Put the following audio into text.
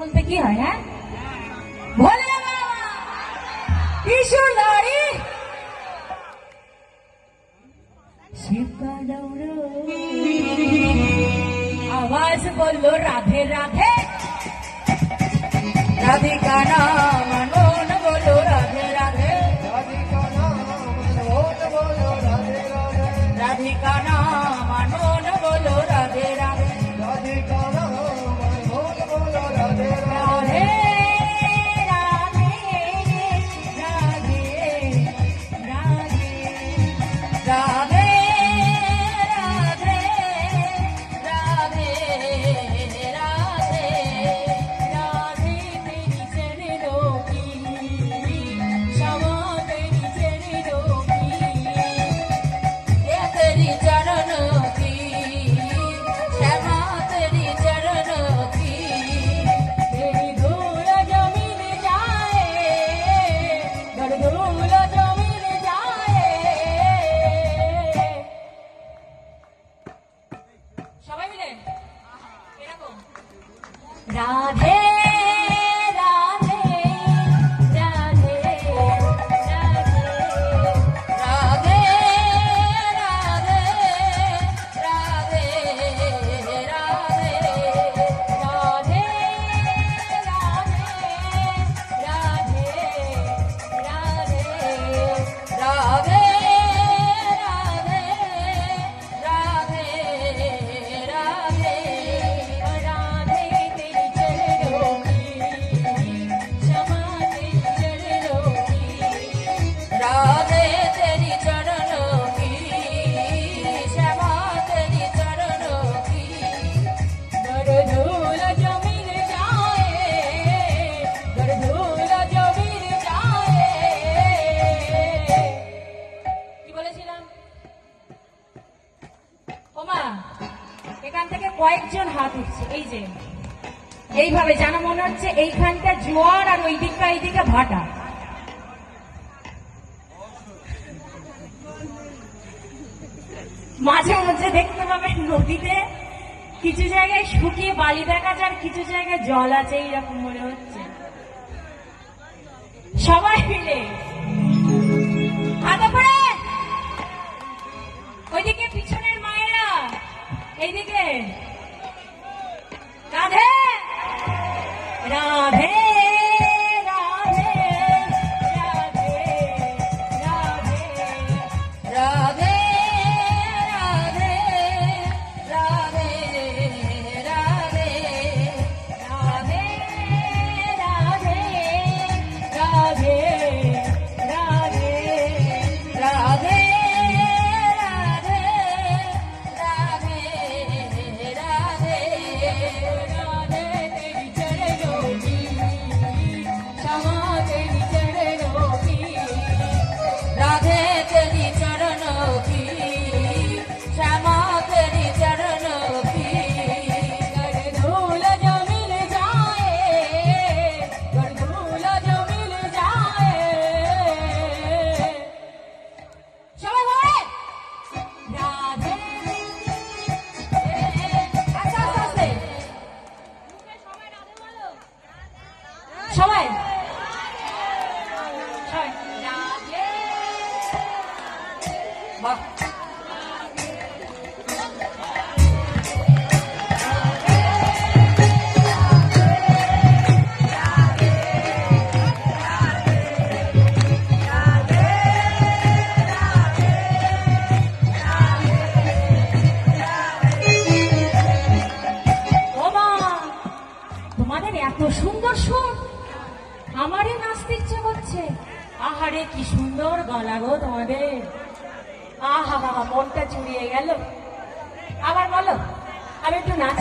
বলতে কি হয়? হ্যাঁ, ভোলে বাবা ত্রিশূলধারী শিবকা দৌড় आवाज बोलो राधे राधे राधिका नाम मनोन बोलो राधे राधे राधिका नाम मनोन बोलो राधे राधे राधिका नाम मनोन बोलो राधे राधे राधिका नाम मनोन बोलो राधे राधे राधे राधे राधे राधे राधे राधे राधे राधे राधे राधे राधे राधे राधे राधे राधे राधे तेरी चरणों की क्षमा तेरी चरणों की गरधूल जो मिल जाए गरधूल जो मिल जाए কি বলেছিলাম ওমা এখান থেকে কয়েকজন হাত উঠছে এই যে এইভাবে জানা মনে হচ্ছে এইখানটা জোয়ার আর ওই দিকটা এইদিকে ভাটা মাঝে মাঝে দেখতে পাবেন নদীতে কিছু জায়গায় শুকিয়ে বালি দেখা যায়, কিছু জায়গায় জল আছে, এইরকম মনে হচ্ছে। সবাই মিলে হাতে পড়ে ওইদিকে পিছনের মায়েরা এইদিকে রাধে রাধে রাধে সবাই বাহ তোমাদের এত সুন্দর সুর আমারই নাচতে ইচ্ছে করছে। আহারে কি সুন্দর গলা গো তোমাদের, আহা বাবা মনটা জুড়িয়ে গেল। আবার বলো আমি একটু নাচ।